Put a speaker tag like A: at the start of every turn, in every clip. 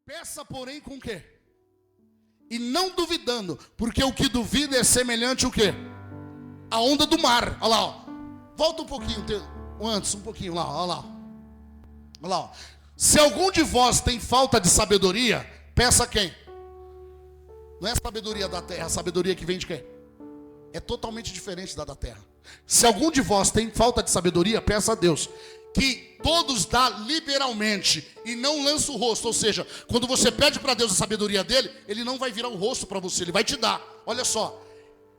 A: Peça, porém, com o quê? E não duvidando, porque o que duvida é semelhante o quê? A onda do mar. Olha lá, ó. Volta um pouquinho, antes, um pouquinho lá, olha lá. Olha lá, ó. Se algum de vós tem falta de sabedoria, peça a quem? Não é a sabedoria da terra, a sabedoria que vem de quem? É totalmente diferente da terra. Se algum de vós tem falta de sabedoria, peça a Deus, que todos dá liberalmente e não lança o rosto. Ou seja, quando você pede para Deus a sabedoria dele, ele não vai virar o rosto para você, ele vai te dar. Olha só.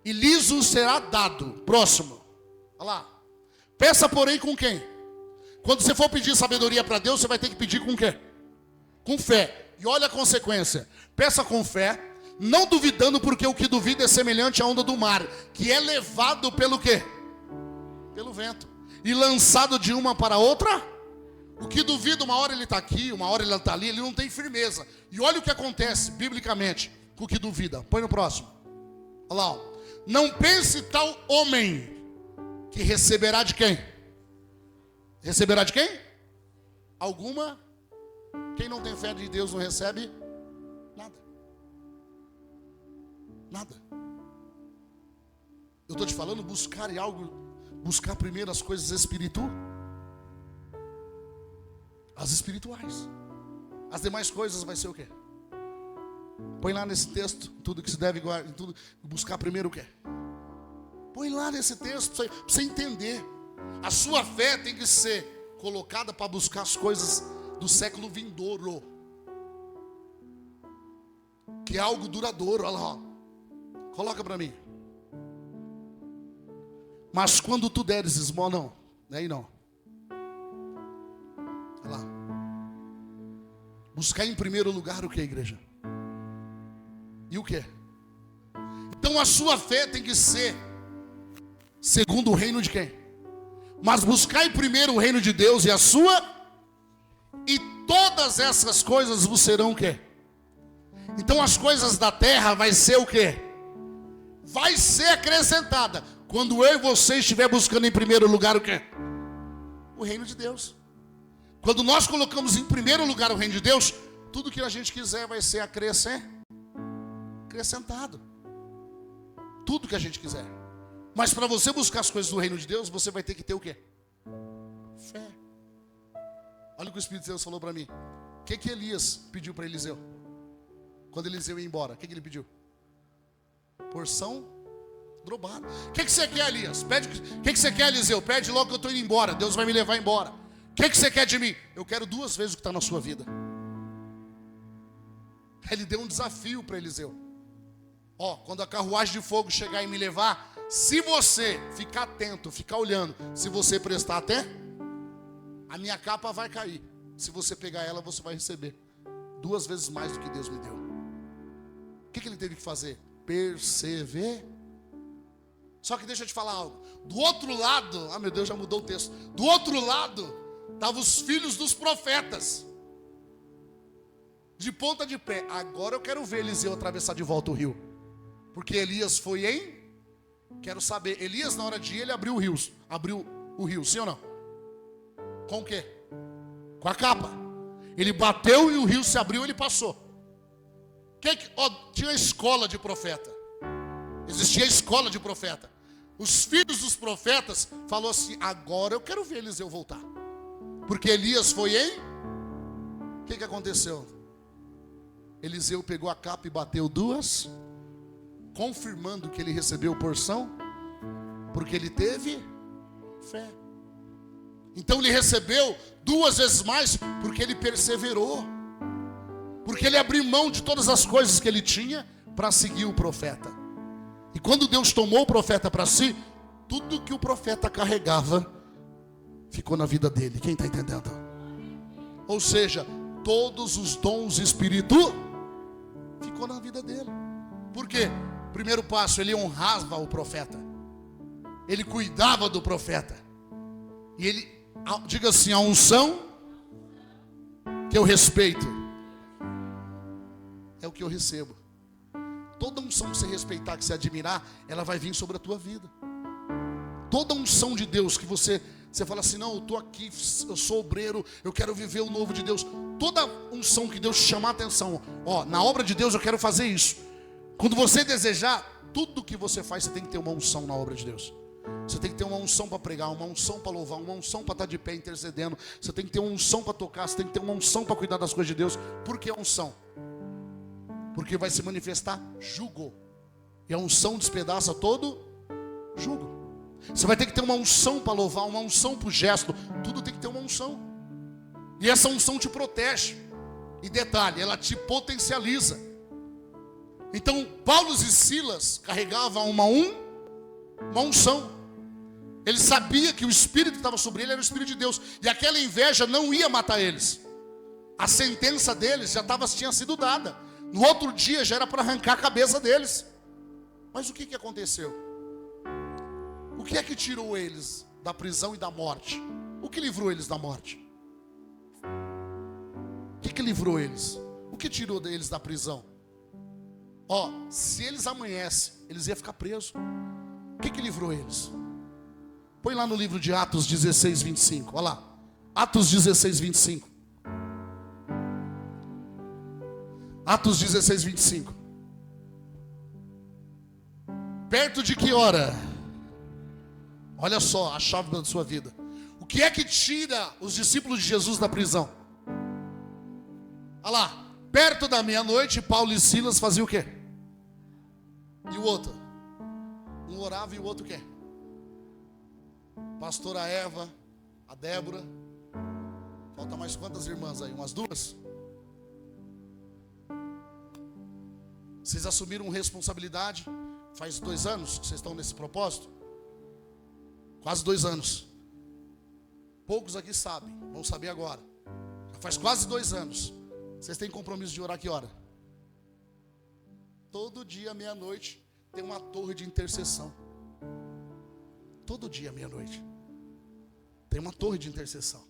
A: E liso será dado. Próximo. Olha lá. Peça, porém, com quem? Quando você for pedir sabedoria para Deus, você vai ter que pedir com quê? Com fé. E olha a consequência. Peça com fé, não duvidando, porque o que duvida é semelhante à onda do mar, que é levado pelo quê? Pelo vento. E lançado de uma para outra. O que duvida, uma hora ele está aqui, uma hora ele está ali, ele não tem firmeza. E olha o que acontece, biblicamente, com o que duvida. Põe no próximo. Olha lá, ó. Não pense tal homem que receberá de quem? Receberá de quem? Alguma. Quem não tem fé de Deus não recebe nada. Nada. Eu estou te falando, buscar em algo, buscar primeiro as coisas espirituais. As espirituais. As demais coisas vai ser o quê? Põe lá nesse texto, tudo que se deve guardar, tudo, buscar primeiro o quê? Põe lá nesse texto para você entender. A sua fé tem que ser colocada para buscar as coisas do século vindouro, que é algo duradouro. Olha lá, ó. Coloca para mim. Mas quando tu deres esmola, não, aí não. Olha lá. Buscar em primeiro lugar o que, igreja? E o que? Então a sua fé tem que ser segundo o reino de quem? Mas buscai primeiro o reino de Deus e a sua, e todas essas coisas vos serão o quê? Então as coisas da terra vai ser o quê? Vai ser acrescentada. Quando eu e você estiver buscando em primeiro lugar o quê? O reino de Deus. Quando nós colocamos em primeiro lugar o reino de Deus, tudo que a gente quiser vai ser acrescentado. Tudo que a gente quiser. Mas para você buscar as coisas do reino de Deus, você vai ter que ter o quê? Fé. Olha o que o Espírito de Deus falou para mim. O que Elias pediu para Eliseu? Quando Eliseu ia embora, o que ele pediu? Porção dobrada. O que você quer, Elias? Pede. O que você quer, Eliseu? Pede logo que eu estou indo embora. Deus vai me levar embora. O que você quer de mim? Eu quero 2 vezes o que está na sua vida. Ele deu um desafio para Eliseu. Ó, quando a carruagem de fogo chegar e me levar, se você ficar atento, ficar olhando, se você prestar até, a minha capa vai cair. Se você pegar ela, você vai receber 2 vezes mais do que Deus me deu. O que ele teve que fazer? Perseverar. Só que deixa eu te falar algo. Do outro lado, meu Deus, já mudou o texto. Do outro lado, estavam os filhos dos profetas. De ponta de pé. Agora eu quero ver Eliseu atravessar de volta o rio. Porque Elias foi em... Quero saber. Elias, na hora de ir, ele abriu o rio. Abriu o rio, sim ou não? Com o quê? Com a capa. Ele bateu e o rio se abriu e ele passou. Tinha escola de profeta. Existia escola de profeta. Os filhos dos profetas falaram assim: agora eu quero ver Eliseu voltar. Porque Elias foi em... O que aconteceu? Eliseu pegou a capa e bateu 2, confirmando que ele recebeu porção, porque ele teve fé. Então ele recebeu 2 vezes mais, porque ele perseverou, porque ele abriu mão de todas as coisas que ele tinha para seguir o profeta. E quando Deus tomou o profeta para si, tudo que o profeta carregava ficou na vida dele. Quem está entendendo? Ou seja, todos os dons espirituais ficou na vida dele. Por quê? Primeiro passo, ele honrava o profeta. Ele cuidava do profeta. E ele, diga assim, a unção que eu respeito é o que eu recebo. Toda unção que você respeitar, que você admirar, ela vai vir sobre a tua vida. Toda unção de Deus que você Você fala assim, não, eu estou aqui, eu sou obreiro, eu quero viver o novo de Deus. Toda unção que Deus te chamar a atenção, ó, na obra de Deus eu quero fazer isso. Quando você desejar, tudo que você faz, você tem que ter uma unção na obra de Deus. Você tem que ter uma unção para pregar, uma unção para louvar, uma unção para estar de pé intercedendo. Você tem que ter uma unção para tocar, você tem que ter uma unção para cuidar das coisas de Deus. Por que unção? Porque vai se manifestar jugo. E a unção despedaça todo jugo. Você vai ter que ter uma unção para louvar, uma unção para o gesto. Tudo tem que ter uma unção. E essa unção te protege. E detalhe, ela te potencializa. Então, Paulo e Silas carregavam uma unção. Ele sabia que o Espírito que estava sobre ele era o Espírito de Deus. E aquela inveja não ia matar eles. A sentença deles já tinha sido dada. No outro dia já era para arrancar a cabeça deles. Mas o que aconteceu? O que é que tirou eles da prisão e da morte? O que livrou eles da morte? O que livrou eles? O que tirou eles da prisão? Ó, se eles amanhecem, eles iam ficar presos. O que livrou eles? Põe lá no livro de Atos 16, 25. Olha lá. Atos 16, 25. Atos 16, 25. Perto de que hora? Olha só a chave da sua vida. O que é que tira os discípulos de Jesus da prisão? Olha lá. Perto da meia-noite, Paulo e Silas faziam o quê? E o outro? Um orava e o outro o quê? Pastora Eva, a Débora. Falta mais quantas irmãs aí? Umas duas? Vocês assumiram responsabilidade? Faz 2 anos que vocês estão nesse propósito? Quase 2 anos. Poucos aqui sabem, vão saber agora. Já faz quase 2 anos. Vocês têm compromisso de orar que hora? Todo dia, meia-noite, tem uma torre de intercessão. Todo dia, meia-noite, tem uma torre de intercessão.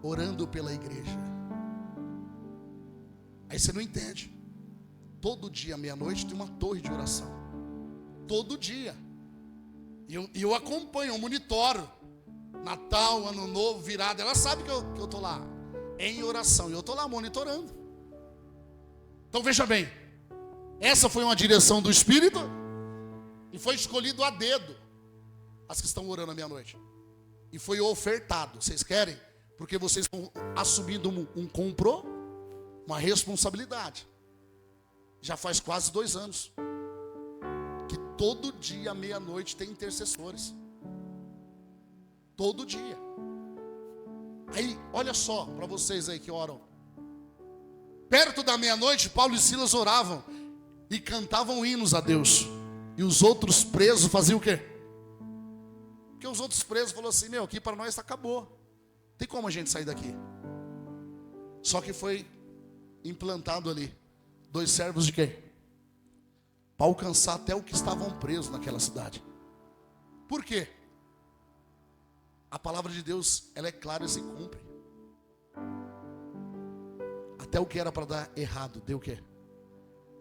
A: Orando pela igreja. Aí você não entende. Todo dia, meia-noite, tem uma torre de oração. Todo dia. E eu acompanho, eu monitoro. Natal, Ano Novo, virada. Ela sabe que eu estou lá em oração. E eu estou lá monitorando. Então veja bem. Essa foi uma direção do Espírito. E foi escolhido a dedo as que estão orando à meia-noite. E foi ofertado. Vocês querem? Porque vocês estão assumindo uma responsabilidade. Já faz quase 2 anos. Que todo dia, à meia-noite, tem intercessores. Todo dia. Aí, olha só, para vocês aí que oram. Perto da meia-noite, Paulo e Silas oravam. E cantavam hinos a Deus. E os outros presos faziam o quê? Porque os outros presos falaram assim, aqui para nós acabou. Tem como a gente sair daqui? Só que foi implantado ali 2 servos de quem? Para alcançar até o que estavam presos naquela cidade. Por quê? A palavra de Deus, ela é clara e se cumpre. Até o que era para dar errado, deu o quê?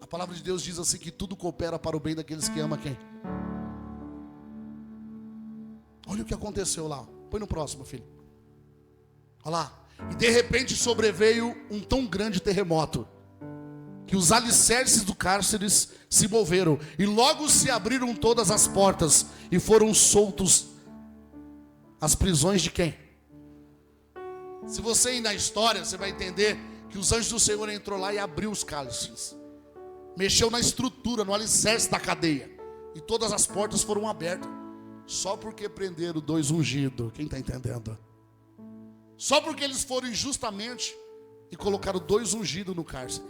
A: A palavra de Deus diz assim que tudo coopera para o bem daqueles que amam quem? Olha o que aconteceu lá. Põe no próximo, filho. Olha lá. E de repente sobreveio um tão grande terremoto que os alicerces do cárcere se moveram. E logo se abriram todas as portas e foram soltos as prisões de quem? Se você ir na história, você vai entender que os anjos do Senhor entrou lá e abriu os cárceres. Mexeu na estrutura, no alicerce da cadeia. E todas as portas foram abertas. Só porque prenderam 2 ungidos. Quem está entendendo? Só porque eles foram injustamente e colocaram 2 ungidos no cárcere.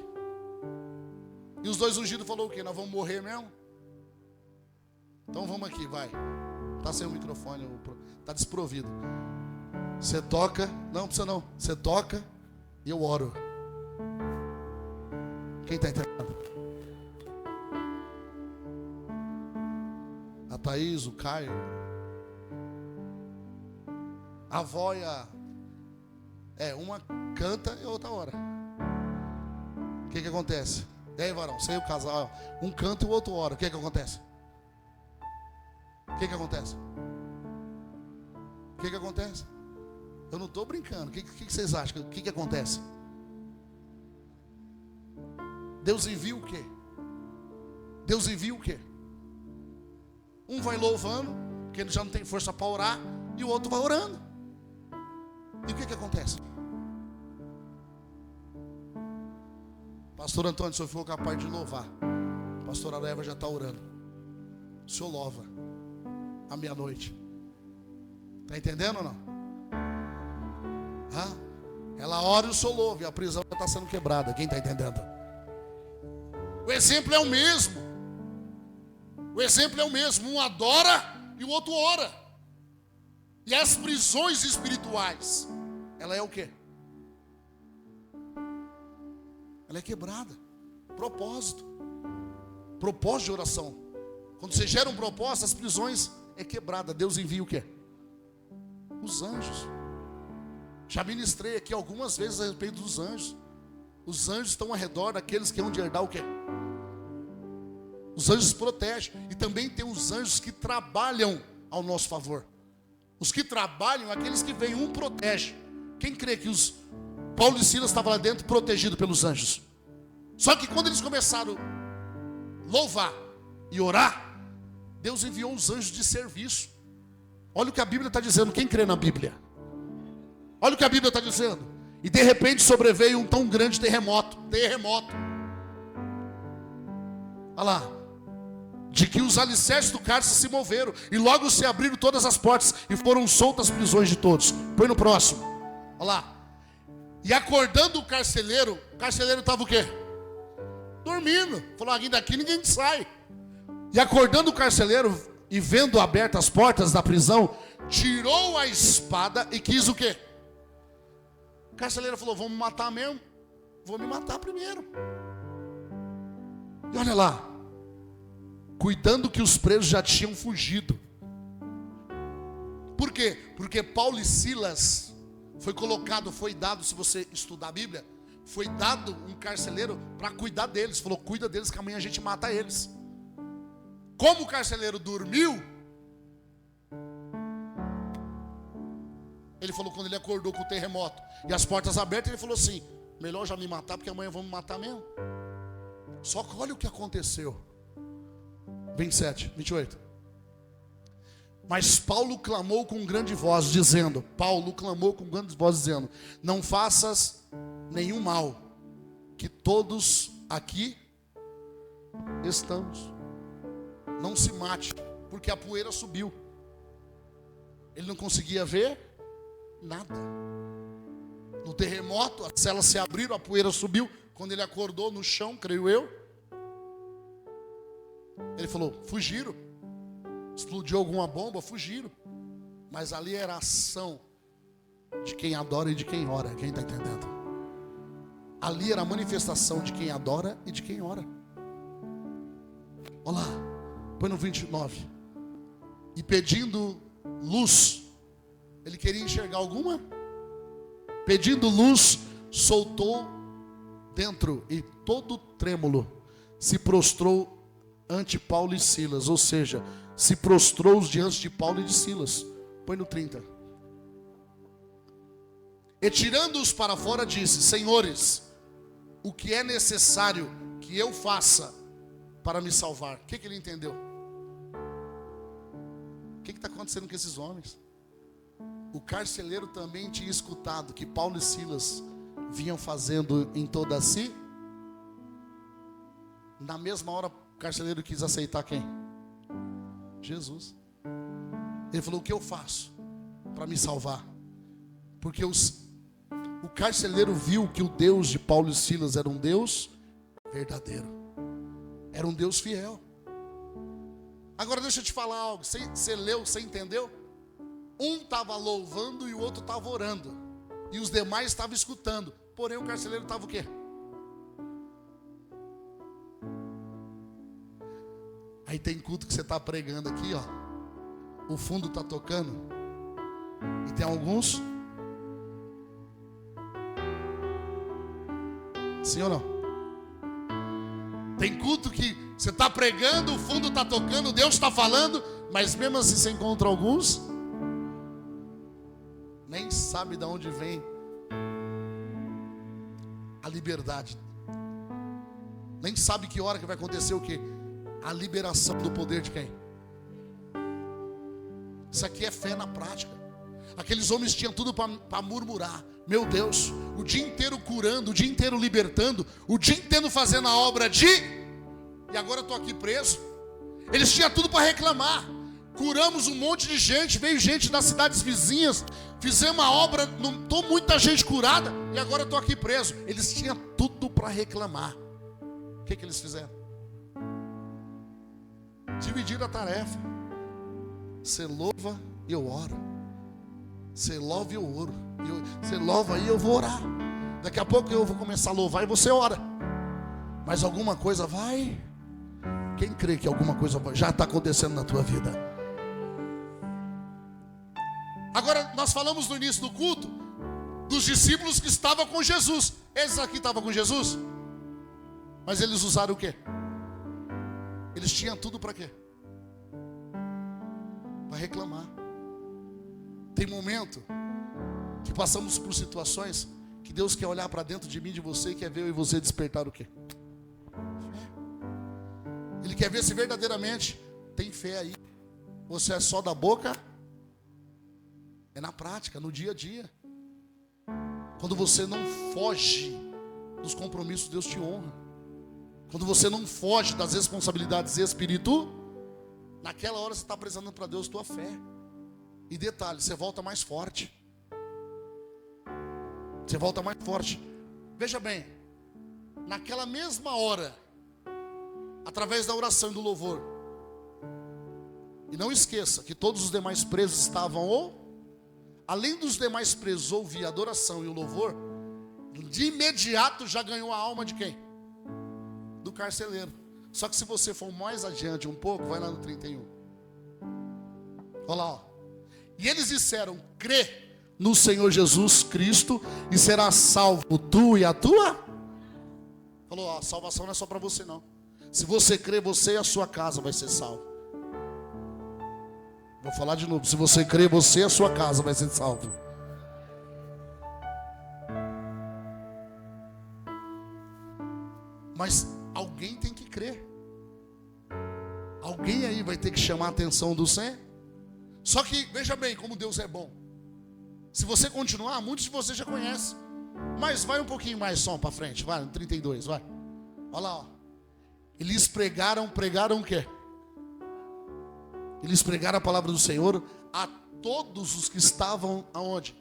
A: E os 2 ungidos falaram o quê? Nós vamos morrer mesmo? Então vamos aqui, vai. Está sem o microfone, está desprovido. Você toca, não precisa não. Você toca e eu oro. Quem está entendendo? A Thaís, o Caio, a avó e uma canta e a outra ora. O que acontece? E aí, varão, você e o casal, um canta e o outro ora. O que acontece? O que acontece? O que acontece? Eu não estou brincando. O que vocês acham? O que acontece? Deus envia o quê? Deus envia o quê? Um vai louvando, porque ele já não tem força para orar, e o outro vai orando. E o que acontece? Pastor Antônio, o senhor ficou capaz de louvar. Pastora Eva já está orando. O senhor louva à meia-noite. Está entendendo ou não? Ela ora e o senhor louva, e a prisão já está sendo quebrada. Quem está entendendo? O exemplo é o mesmo. O exemplo é o mesmo. Um adora e o outro ora. E as prisões espirituais, ela é o quê? Ela é quebrada. Propósito de oração. Quando você gera um propósito, as prisões é quebrada. Deus envia o quê? Os anjos. Já ministrei aqui algumas vezes a respeito dos anjos. Os anjos estão ao redor daqueles que hão de herdar o quê? Os anjos protegem. E também tem os anjos que trabalham ao nosso favor. Os que trabalham, aqueles que vêm, um protege. Quem crê que os Paulo e Silas estavam lá dentro protegidos pelos anjos? Só que quando eles começaram a louvar e orar, Deus enviou os anjos de serviço. Olha o que a Bíblia está dizendo. Quem crê na Bíblia? Olha o que a Bíblia está dizendo. E de repente sobreveio um tão grande terremoto. Olha lá. De que os alicerces do cárcere se moveram. E logo se abriram todas as portas. E foram soltas as prisões de todos. Põe no próximo. Olha lá. E acordando o carcereiro estava o quê? Dormindo. Falou, aqui daqui ninguém sai. E acordando o carcereiro e vendo abertas as portas da prisão, tirou a espada e quis o quê? O carcereiro falou, vamos matar mesmo? Vou me matar primeiro. E olha lá. Cuidando que os presos já tinham fugido. Por quê? Porque Paulo e Silas foi dado, se você estudar a Bíblia, foi dado um carcereiro para cuidar deles. Falou, cuida deles que amanhã a gente mata eles. Como o carcereiro dormiu, ele falou, quando ele acordou com o terremoto e as portas abertas, ele falou assim, melhor já me matar, porque amanhã vão me matar mesmo. Só que olha o que aconteceu. 27, 28. Mas Paulo clamou com grande voz, dizendo, não faças nenhum mal, que todos aqui estamos. Não se mate, porque a poeira subiu. Ele não conseguia ver nada. No terremoto, as celas se abriram, a poeira subiu. Quando ele acordou no chão, creio eu, ele falou, fugiram. Explodiu alguma bomba, fugiram. Mas ali era a ação de quem adora e de quem ora. Quem está entendendo? Ali era a manifestação de quem adora e de quem ora. Olha lá, põe no 29. E pedindo luz, ele queria enxergar alguma? Pedindo luz, soltou dentro e todo trêmulo se prostrou ante Paulo e Silas, ou seja, se prostrou diante de Paulo e de Silas. Põe no 30. E tirando-os para fora disse, senhores, o que é necessário que eu faça para me salvar? O que ele entendeu? O que está acontecendo com esses homens? O carcereiro também tinha escutado que Paulo e Silas vinham fazendo em toda si. Na mesma hora o carcereiro quis aceitar quem? Jesus. Ele falou, o que eu faço para me salvar? Porque o carcereiro viu que o Deus de Paulo e Silas era um Deus verdadeiro. Era um Deus fiel. Agora deixa eu te falar algo. Você leu, você entendeu? Um estava louvando e o outro estava orando. E os demais estavam escutando. Porém o carcereiro estava o quê? Aí tem culto que você está pregando aqui, ó. O fundo está tocando. E tem alguns. Sim ou não? Tem culto que você está pregando, o fundo está tocando, Deus está falando, mas mesmo assim você encontra alguns nem sabe de onde vem a liberdade. Nem sabe que hora que vai acontecer o quê? A liberação do poder de quem? Isso aqui é fé na prática. Aqueles homens tinham tudo para murmurar. Meu Deus, o dia inteiro curando, o dia inteiro libertando, o dia inteiro fazendo a obra de... E agora eu estou aqui preso. Eles tinham tudo para reclamar. Curamos um monte de gente, veio gente das cidades vizinhas, fizemos a obra, não estou muita gente curada, e agora eu estou aqui preso. Eles tinham tudo para reclamar. O que eles fizeram? Dividiram a tarefa. Você louva e eu oro. Você louva e eu oro. Você louva e eu vou orar. Daqui a pouco eu vou começar a louvar e você ora. Mas alguma coisa vai. Quem crê que alguma coisa já está acontecendo na tua vida? Agora nós falamos no início do culto dos discípulos que estavam com Jesus. Eles aqui estavam com Jesus. Mas eles usaram o quê? Eles tinham tudo para quê? Para reclamar. Tem momento que passamos por situações que Deus quer olhar para dentro de mim, de você, e quer ver eu e você despertar o quê? Fé. Ele quer ver se verdadeiramente tem fé aí. Você é só da boca? É na prática, no dia a dia. Quando você não foge dos compromissos, Deus te honra. Quando você não foge das responsabilidades espirituais, naquela hora você está apresentando para Deus tua fé. E detalhe, você volta mais forte. Você volta mais forte. Veja bem, naquela mesma hora, através da oração e do louvor, e não esqueça que todos os demais presos estavam, além dos demais presos ouvir a adoração e o louvor, de imediato já ganhou a alma de quem? Do carcereiro. Só que se você for mais adiante um pouco, vai lá no 31. Olha lá, ó. E eles disseram: crê no Senhor Jesus Cristo e será salvo tu e a tua. Falou, ó, a salvação não é só para você não. Se você crê, você e a sua casa vai ser salvo. Vou falar de novo. Se você crê, você e a sua casa vai ser salvo. Mas alguém tem que crer. Alguém aí vai ter que chamar a atenção do Senhor. Só que, veja bem como Deus é bom. Se você continuar, muitos de vocês já conhecem. Mas vai um pouquinho mais só para frente. Vai, no 32, vai. Olha lá, ó. Eles pregaram o quê? Eles pregaram a palavra do Senhor a todos os que estavam aonde?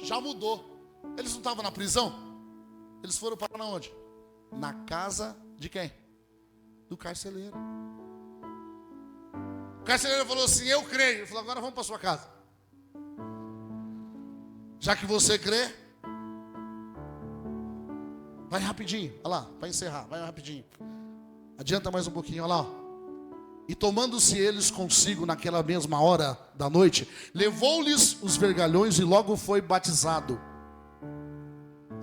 A: Já mudou. Eles não estavam na prisão? Eles foram para onde? Na casa de quem? Do carcereiro. O carcereiro falou assim: eu creio. Ele falou: agora vamos para sua casa. Já que você crê, vai rapidinho. Olha lá, para encerrar, vai rapidinho. Adianta mais um pouquinho, olha lá. E tomando-se eles consigo naquela mesma hora da noite, levou-lhes os vergalhões e logo foi batizado.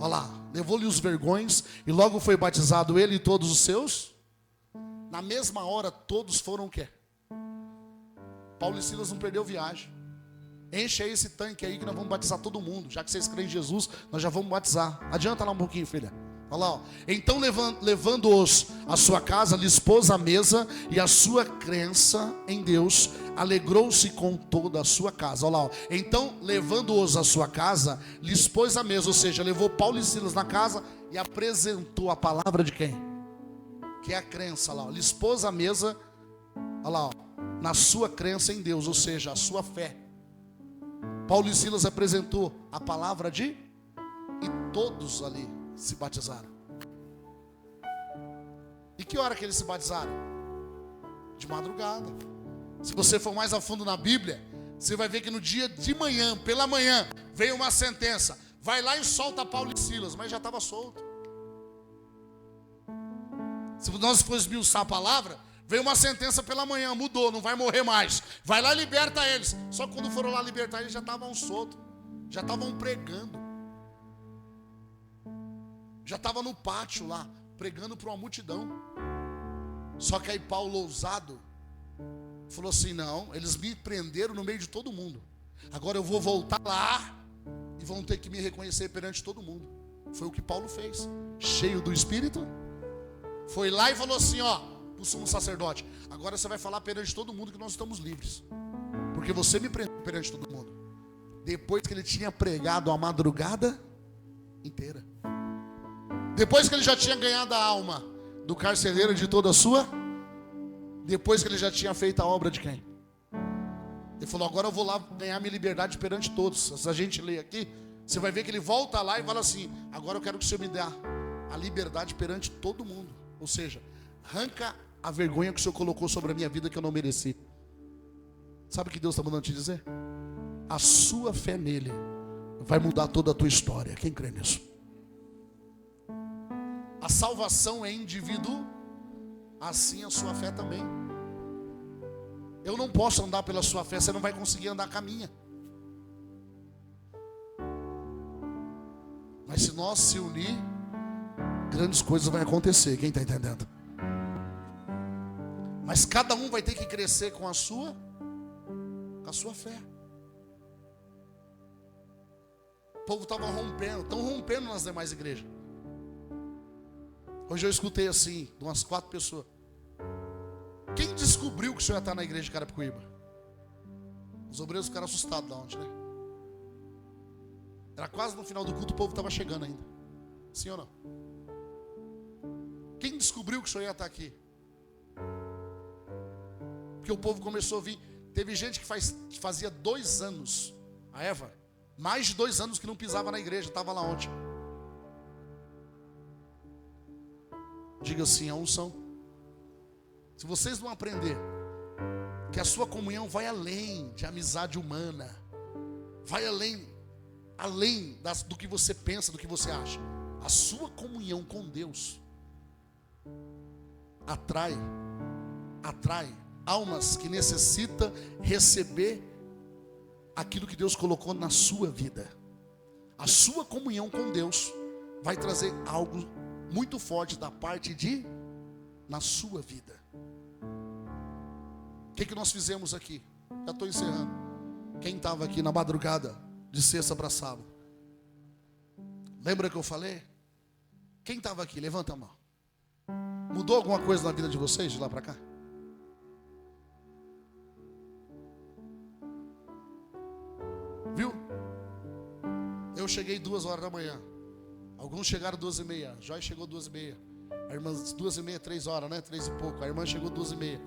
A: Olha lá, levou-lhe os vergões e logo foi batizado ele e todos os seus. Na mesma hora todos foram o quê? Paulo e Silas não perdeu viagem. Enche aí esse tanque aí que nós vamos batizar todo mundo. Já que vocês creem em Jesus, nós já vamos batizar. Adianta lá um pouquinho, filha. Olha lá, ó. Então levando-os à sua casa, lhes pôs a mesa, e a sua crença em Deus alegrou-se com toda a sua casa. Olha lá, ó. Então levando-os à sua casa, lhes pôs a mesa. Ou seja, levou Paulo e Silas na casa e apresentou a palavra de quem? Que é a crença. Olha lá, ó. Lhes pôs a mesa, olha lá, ó, na sua crença em Deus, ou seja, a sua fé. Paulo e Silas apresentou a palavra de, e todos ali se batizaram. E que hora que eles se batizaram? De madrugada. Se você for mais a fundo na Bíblia, você vai ver que no dia de manhã, pela manhã, veio uma sentença: vai lá e solta Paulo e Silas. Mas já estava solto. Se nós for esmiuçar a palavra, veio uma sentença pela manhã, mudou, não vai morrer mais. Vai lá e liberta eles. Só que quando foram lá libertar eles, já estavam soltos. Já estavam pregando. Já estava no pátio lá, pregando para uma multidão. Só que aí Paulo, ousado, falou assim: não, eles me prenderam no meio de todo mundo. Agora eu vou voltar lá e vão ter que me reconhecer perante todo mundo. Foi o que Paulo fez, cheio do Espírito. Foi lá e falou assim, ó, para o sumo sacerdote: agora você vai falar perante todo mundo que nós estamos livres, porque você me prendeu perante todo mundo. Depois que ele tinha pregado a madrugada inteira, depois que ele já tinha ganhado a alma do carcereiro de toda a sua, depois que ele já tinha feito a obra de quem? Ele falou: agora eu vou lá ganhar minha liberdade perante todos. Se a gente ler aqui, você vai ver que ele volta lá e fala assim: agora eu quero que o Senhor me dê a liberdade perante todo mundo. Ou seja, arranca a vergonha que o Senhor colocou sobre a minha vida que eu não mereci. Sabe o que Deus está mandando te dizer? A sua fé nele vai mudar toda a tua história. Quem crê nisso? A salvação é indivíduo, assim a sua fé também. Eu não posso andar pela sua fé, você não vai conseguir andar com a minha. Mas se nós se unir, grandes coisas vão acontecer. Quem está entendendo? Mas cada um vai ter que crescer com a sua fé. O povo estava rompendo, estão rompendo nas demais igrejas. Hoje eu escutei assim, de umas 4 pessoas: quem descobriu que o senhor ia estar na igreja de Carapicuíba? Os obreiros ficaram assustados lá ontem, né? Era quase no final do culto, o povo estava chegando ainda. Sim ou não? Quem descobriu que o senhor ia estar aqui? Porque o povo começou a vir. Teve gente que fazia 2 anos, a Eva, mais de 2 anos que não pisava na igreja, estava lá ontem. Diga assim: a unção. Se vocês não aprender que a sua comunhão vai além de amizade humana, vai além do que você pensa, do que você acha. A sua comunhão com Deus atrai almas que necessitam receber aquilo que Deus colocou na sua vida. A sua comunhão com Deus vai trazer algo muito forte da parte de na sua vida. O que nós fizemos aqui? Já estou encerrando. Quem estava aqui na madrugada de sexta para sábado? Lembra que eu falei? Quem estava aqui? Levanta a mão. Mudou alguma coisa na vida de vocês de lá para cá? Viu? Eu cheguei 2 horas da manhã. Alguns chegaram 2h30. Joy chegou 2h30. A irmã 2h30, 3 horas, né? 3 e pouco. A irmã chegou 2h30.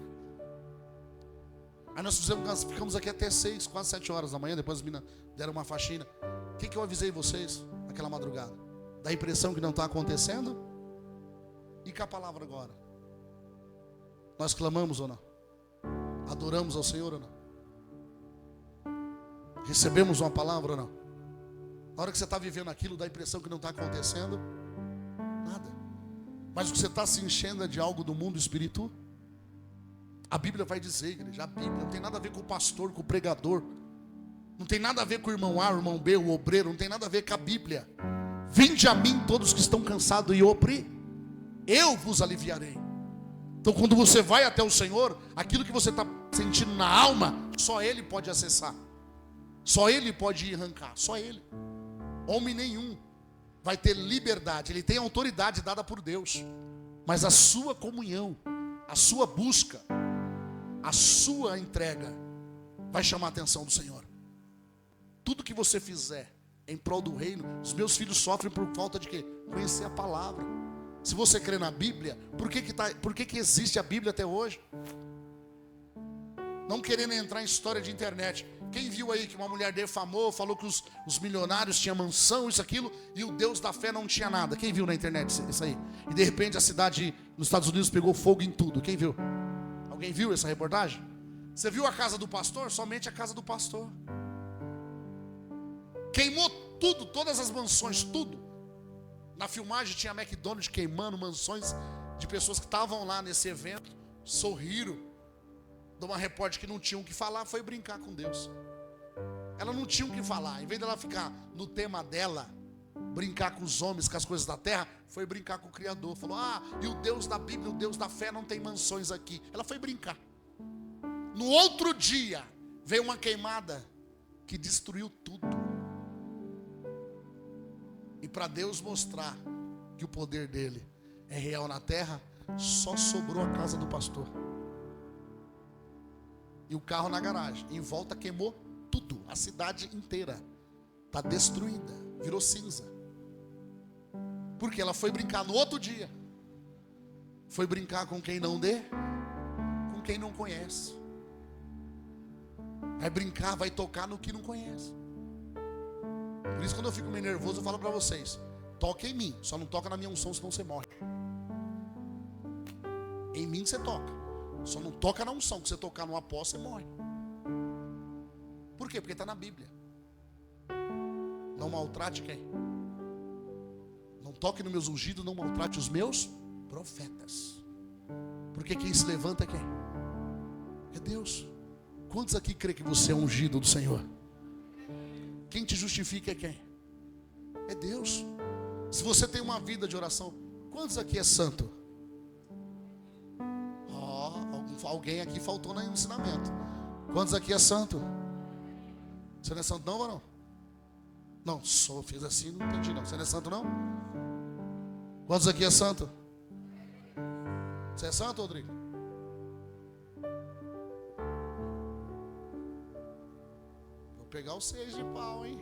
A: Aí nós ficamos aqui até 6, quase 7 horas da manhã. Depois as meninas deram uma faxina. O que eu avisei vocês naquela madrugada? Da impressão que não está acontecendo? E com a palavra agora? Nós clamamos ou não? Adoramos ao Senhor ou não? Recebemos uma palavra ou não? Na hora que você está vivendo aquilo, dá a impressão que não está acontecendo nada. Mas o que você está se enchendo é de algo do mundo espiritual. A Bíblia vai dizer, igreja, a Bíblia não tem nada a ver com o pastor, com o pregador. Não tem nada a ver com o irmão A, o irmão B, o obreiro. Não tem nada a ver com a Bíblia. Vinde a mim todos que estão cansados e oprimidos, eu vos aliviarei. Então quando você vai até o Senhor, aquilo que você está sentindo na alma, só Ele pode acessar. Só Ele pode arrancar, só Ele. Homem nenhum vai ter liberdade. Ele tem autoridade dada por Deus. Mas a sua comunhão, a sua busca, a sua entrega vai chamar a atenção do Senhor. Tudo que você fizer em prol do reino, os meus filhos sofrem por falta de quê? Conhecer a palavra. Se você crê na Bíblia, por que existe a Bíblia até hoje? Não querendo entrar em história de internet. Quem viu aí que uma mulher defamou, falou que os milionários tinham mansão, isso, aquilo, e o Deus da fé não tinha nada? Quem viu na internet isso aí? E de repente a cidade nos Estados Unidos pegou fogo em tudo. Quem viu? Alguém viu essa reportagem? Você viu a casa do pastor? Somente a casa do pastor. Queimou tudo, todas as mansões, tudo. Na filmagem tinha McDonald's queimando mansões de pessoas que estavam lá nesse evento. Sorriram. De uma repórter que não tinha o que falar, foi brincar com Deus. Ela não tinha o que falar. Em vez dela ficar no tema dela, brincar com os homens, com as coisas da terra, foi brincar com o Criador. Falou: e o Deus da Bíblia, o Deus da fé não tem mansões aqui. Ela foi brincar. No outro dia, veio uma queimada que destruiu tudo. E para Deus mostrar que o poder dele é real na terra, só sobrou a casa do pastor. E o carro na garagem. Em volta queimou tudo. A cidade inteira está destruída. Virou cinza. Porque ela foi brincar no outro dia. Foi brincar com quem não dê, com quem não conhece. Vai brincar, vai tocar no que não conhece. Por isso quando eu fico meio nervoso eu falo para vocês: toca em mim, só não toca na minha unção, senão você morre. Em mim você toca, só não toca na unção, que você tocar no apóstolo você morre. Por quê? Porque está na Bíblia. Não maltrate quem? Não toque nos meus ungidos, não maltrate os meus profetas. Porque quem se levanta é quem? É Deus. Quantos aqui crê que você é ungido do Senhor? Quem te justifica é quem? É Deus. Se você tem uma vida de oração, quantos aqui é santo? Alguém aqui faltou no ensinamento. Quantos aqui é santo? Você não é santo não, varão? Não, só fiz assim, não entendi não. Você não é santo não? Quantos aqui é santo? Você é santo, Rodrigo? Vou pegar o 6 de pau, hein?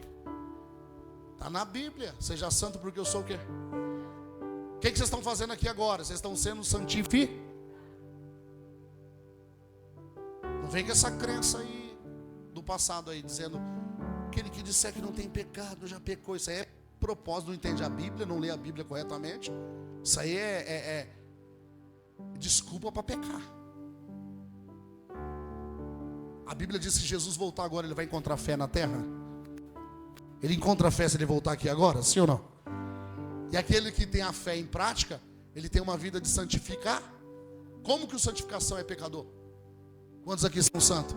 A: Tá na Bíblia. Seja santo porque eu sou o quê? O que vocês estão fazendo aqui agora? Vocês estão sendo santificados? Não vem com essa crença aí do passado aí, dizendo aquele que disser que não tem pecado já pecou. Isso aí é propósito, não entende a Bíblia, não lê a Bíblia corretamente. Isso aí é desculpa para pecar. A Bíblia diz que se Jesus voltar agora, ele vai encontrar fé na terra. Ele encontra fé se ele voltar aqui agora, sim ou não? E aquele que tem a fé em prática, ele tem uma vida de santificar. Como que o santificação é pecador? Quantos aqui são santos?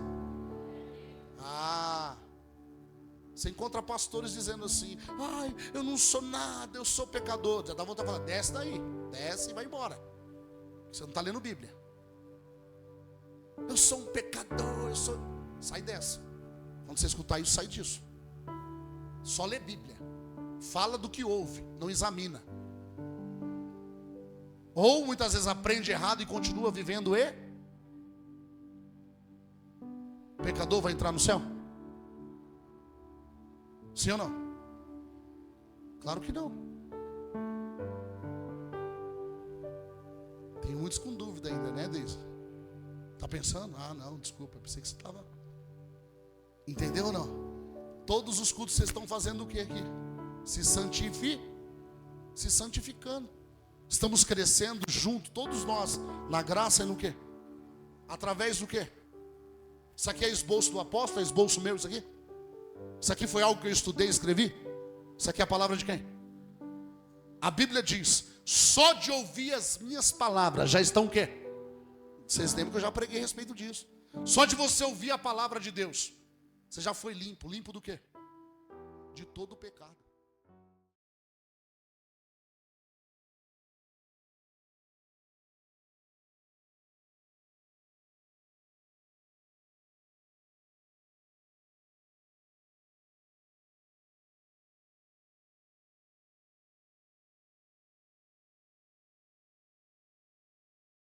A: Você encontra pastores dizendo assim: ai, eu não sou nada, eu sou pecador. Já dá vontade de falar: desce daí, desce e vai embora. Você não está lendo Bíblia. Eu sou um pecador, eu sou... Sai dessa. Quando você escutar isso, sai disso. Só lê Bíblia. Fala do que ouve, não examina. Ou muitas vezes aprende errado e continua vivendo o pecador vai entrar no céu? Sim ou não? Claro que não. Tem muitos com dúvida ainda, né, Deise? Tá pensando? Ah, não, desculpa, pensei que você estava. Entendeu ou não? Todos os cultos vocês estão fazendo o que aqui? Se santificando. Estamos crescendo junto, todos nós, na graça e no quê? Através do quê? Isso aqui é esboço do apóstolo? É esboço meu isso aqui? Isso aqui foi algo que eu estudei e escrevi? Isso aqui é a palavra de quem? A Bíblia diz: só de ouvir as minhas palavras já estão o quê? Vocês lembram que eu já preguei a respeito disso. Só de você ouvir a palavra de Deus, você já foi limpo. Limpo do quê? De todo o pecado.